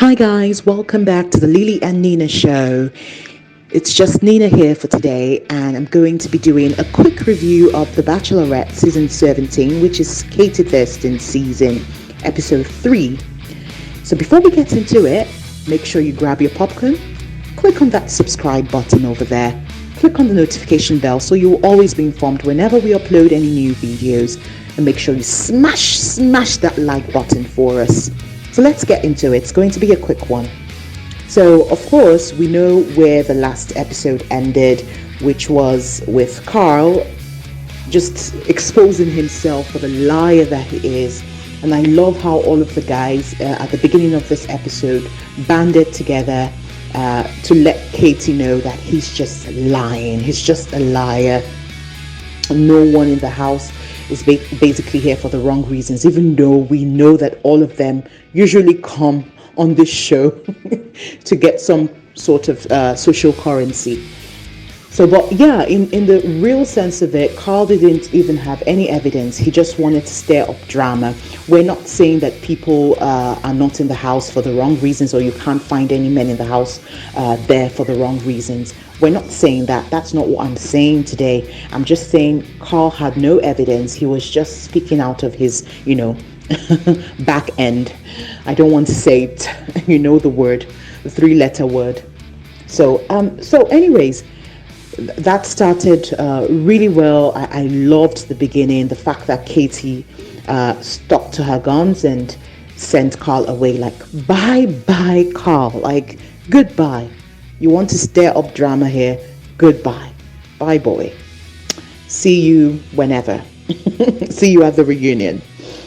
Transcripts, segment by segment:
Hi guys, welcome back to the Lily and Nina show. It's just Nina here for today, and I'm going to be doing a quick review of The Bachelorette season 17, which is Katie Thurston's season, episode 3. So before we get into it, make sure you grab your popcorn, click on that subscribe button over there, click on the notification bell so you'll always be informed whenever we upload any new videos, and make sure you smash that like button for us. So let's get into it. It's going to be a quick one. So, of course, we know where the last episode ended, which was with Karl just exposing himself for the liar that he is. And I love how all of the guys at the beginning of this episode banded together to let Katie know that he's just lying. He's just a liar. No one in the house is basically here for the wrong reasons, even though we know that all of them usually come on this show to get some sort of social currency. So, but yeah, in the real sense of it, Karl didn't even have any evidence. He just wanted to stir up drama. We're not saying that people are not in the house for the wrong reasons, or you can't find any men in the house there for the wrong reasons. We're not saying that. That's not what I'm saying today. I'm just saying Karl had no evidence. He was just speaking out of his, back end. I don't want to say it. The word, the three-letter word. So anyways, that started really well. I loved the beginning, the fact that Katie stuck to her guns and sent Karl away, like, bye Karl, like, goodbye. You want to stir up drama here? Goodbye. Bye, boy. See you whenever. See you at the reunion.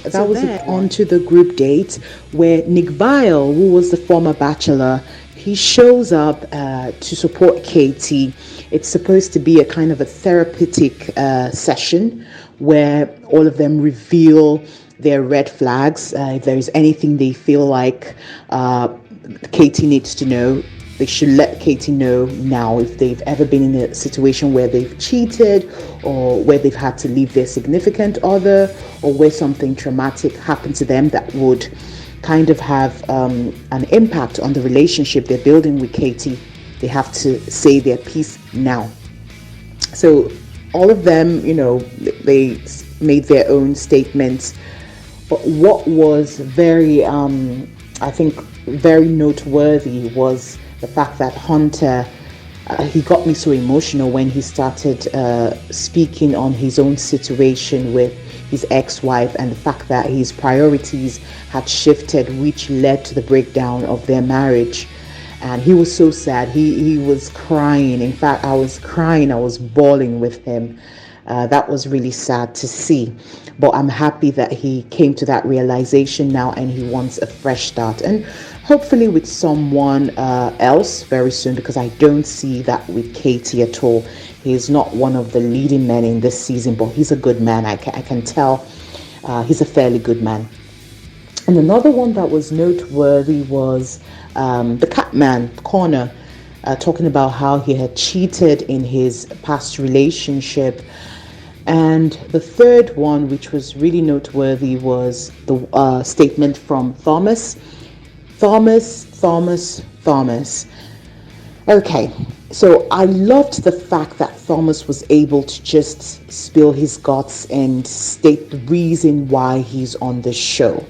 That was on to the group date where Nick Vile, who was the former bachelor, he shows up to support Katie. It's supposed to be a kind of a therapeutic session where all of them reveal their red flags. If there is anything they feel like Katie needs to know, they should let Katie know now. If they've ever been in a situation where they've cheated, or where they've had to leave their significant other, or where something traumatic happened to them that would kind of have an impact on the relationship they're building with Katie, they have to say their piece now. So all of them, they made their own statements. But what was very, I think, very noteworthy was the fact that Hunter, he got me so emotional when he started speaking on his own situation with his ex-wife, and the fact that his priorities had shifted, which led to the breakdown of their marriage. And he was so sad. He was crying. In fact, I was crying. I was bawling with him. That was really sad to see. But I'm happy that he came to that realization now, and he wants a fresh start. And hopefully with someone else very soon, because I don't see that with Katie at all. He's not one of the leading men in this season, but he's a good man. I can tell he's a fairly good man. And another one that was noteworthy was the Catman Corner, talking about how he had cheated in his past relationship. And the third one, which was really noteworthy, was the statement from Thomas. Okay, so I loved the fact that Thomas was able to just spill his guts and state the reason why he's on the show.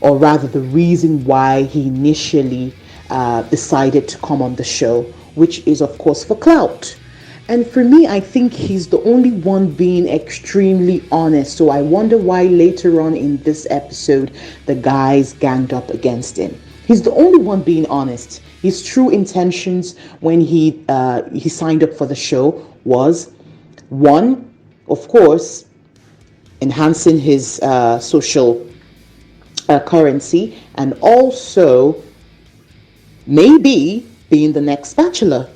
Or rather, the reason why he initially decided to come on the show, which is, of course, for clout. And for me, I think he's the only one being extremely honest. So I wonder why later on in this episode, the guys ganged up against him. He's the only one being honest. His true intentions when he signed up for the show was, one, of course, enhancing his social currency, and also maybe being the next bachelor.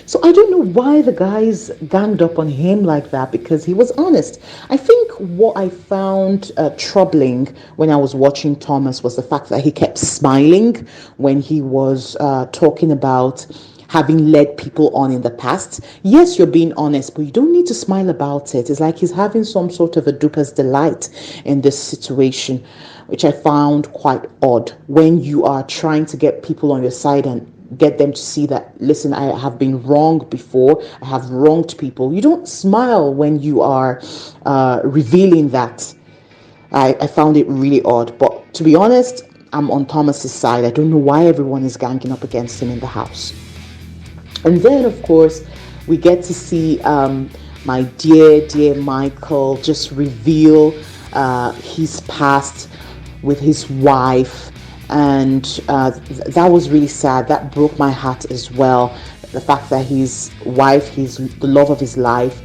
So I don't know why the guys ganged up on him like that, because he was honest. I think what I found troubling when I was watching Thomas was the fact that he kept smiling when he was talking about having led people on in the past. Yes, you're being honest, but you don't need to smile about it. It's like he's having some sort of a duper's delight in this situation, which I found quite odd when you are trying to get people on your side and get them to see that, listen, I have been wrong before, I have wronged people. You don't smile when you are revealing that. I found it really odd. But to be honest, I'm on Thomas's side. I don't know why everyone is ganging up against him in the house. And then, of course, we get to see my dear Michael just reveal his past with his wife. And that was really sad. That broke my heart as well. The fact that his wife, the love of his life,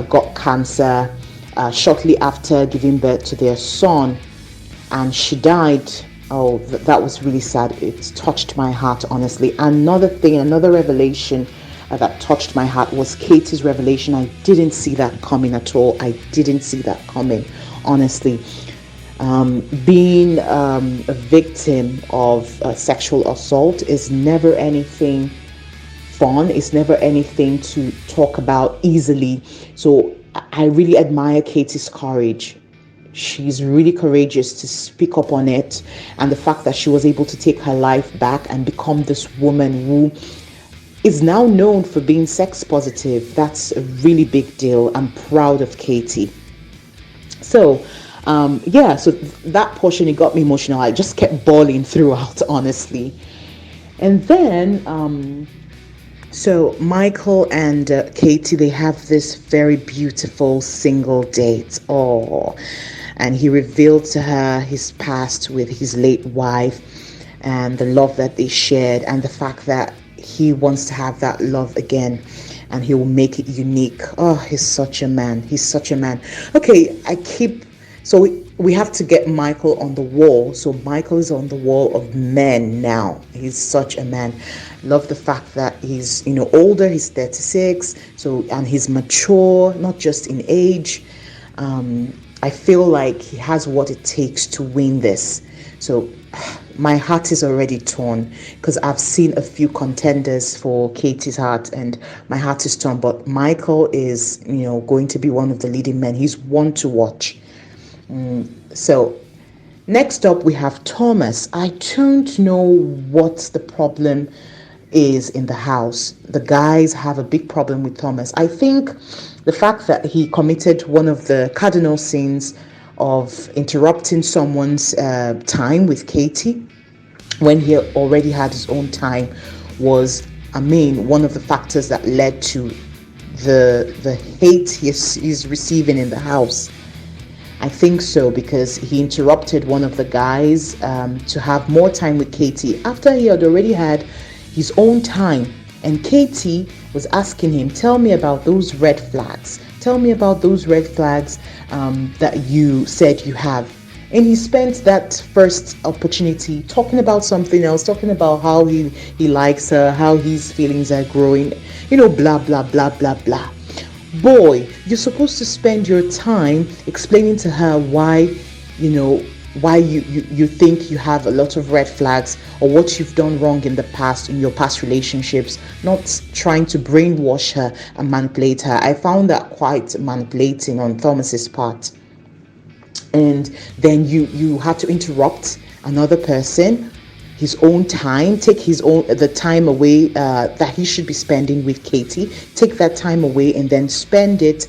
got cancer shortly after giving birth to their son, and she died. Oh, that was really sad. It touched my heart, honestly. Another revelation that touched my heart was Katie's revelation. I didn't see that coming at all. I didn't see that coming, honestly. Being a victim of sexual assault is never anything fun. It's never anything to talk about easily. So I really admire Katie's courage. She's really courageous to speak up on it, and the fact that she was able to take her life back and become this woman who is now known for being sex positive. That's a really big deal. I'm proud of Katie. So so that portion, it got me emotional. I just kept bawling throughout, honestly. And then so Michael and Katie, they have this very beautiful single date. Oh, and he revealed to her his past with his late wife and the love that they shared, and the fact that he wants to have that love again and he will make it unique. Oh, he's such a man. He's such a man. Okay, so we have to get Michael on the wall. So Michael is on the wall of men now. He's such a man. Love the fact that he's, older. He's 36. And he's mature, not just in age. I feel like he has what it takes to win this. So my heart is already torn because I've seen a few contenders for Katie's heart, and my heart is torn. But Michael is, going to be one of the leading men. He's one to watch. So next up we have Thomas. I don't know what the problem is in the house. The guys have a big problem with Thomas. I think the fact that he committed one of the cardinal sins of interrupting someone's time with Katie when he already had his own time was, one of the factors that led to the hate he's receiving in the house. I think so, because he interrupted one of the guys to have more time with Katie after he had already had his own time. And Katie was asking him, tell me about those red flags. Tell me about those red flags that you said you have. And he spent that first opportunity talking about something else, talking about how he likes her, how his feelings are growing, blah, blah, blah, blah, blah. Boy, you're supposed to spend your time explaining to her why you think you have a lot of red flags or what you've done wrong in the past, in your past relationships, not trying to brainwash her and manipulate her. I found that quite manipulating on Thomas's part. And then you had to interrupt another person, his own time, take the time away that he should be spending with Katie. Take that time away and then spend it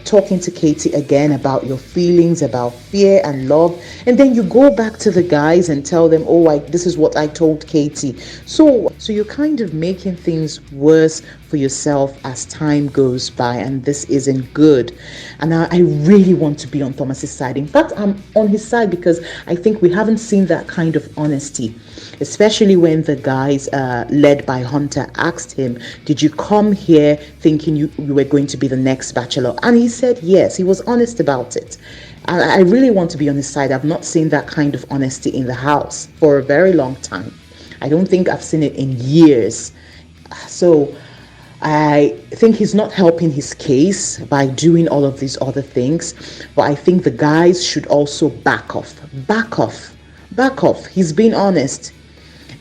talking to Katie again about your feelings, about fear and love. And then you go back to the guys and tell them, this is what I told Katie. So you're kind of making things worse for yourself as time goes by, and this isn't good. And I really want to be on Thomas's side. In fact, I'm on his side because I think we haven't seen that kind of honesty, especially when the guys led by Hunter asked him, did you come here thinking you were going to be the next bachelor? And he said yes. He was honest about it. I really want to be on his side. I've not seen that kind of honesty in the house for a very long time. I don't think I've seen it in years. So I think he's not helping his case by doing all of these other things. But I think the guys should also back off. He's being honest.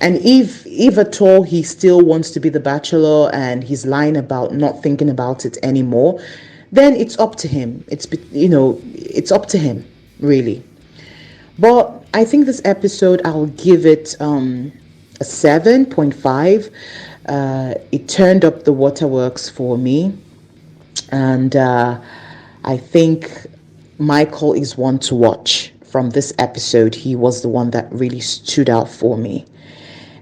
And if at all he still wants to be the bachelor and he's lying about not thinking about it anymore, then it's up to him. It's up to him, really. But I think this episode, I'll give it a 7.5. It turned up the waterworks for me. And I think Michael is one to watch from this episode. He was the one that really stood out for me.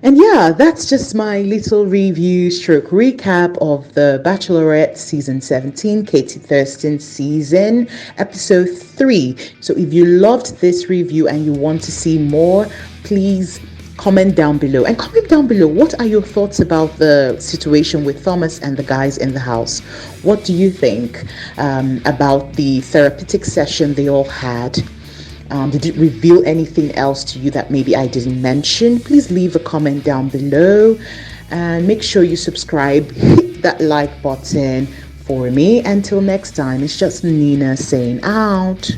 And yeah, that's just my little review stroke recap of the Bachelorette season 17, Katie Thurston season, episode 3. So if you loved this review and you want to see more, please comment down below. And comment down below, what are your thoughts about the situation with Thomas and the guys in the house? What do you think about the therapeutic session they all had? Did it reveal anything else to you that maybe I didn't mention? Please leave a comment down below and make sure you subscribe, hit that like button for me. Until next time, it's just Nina saying out.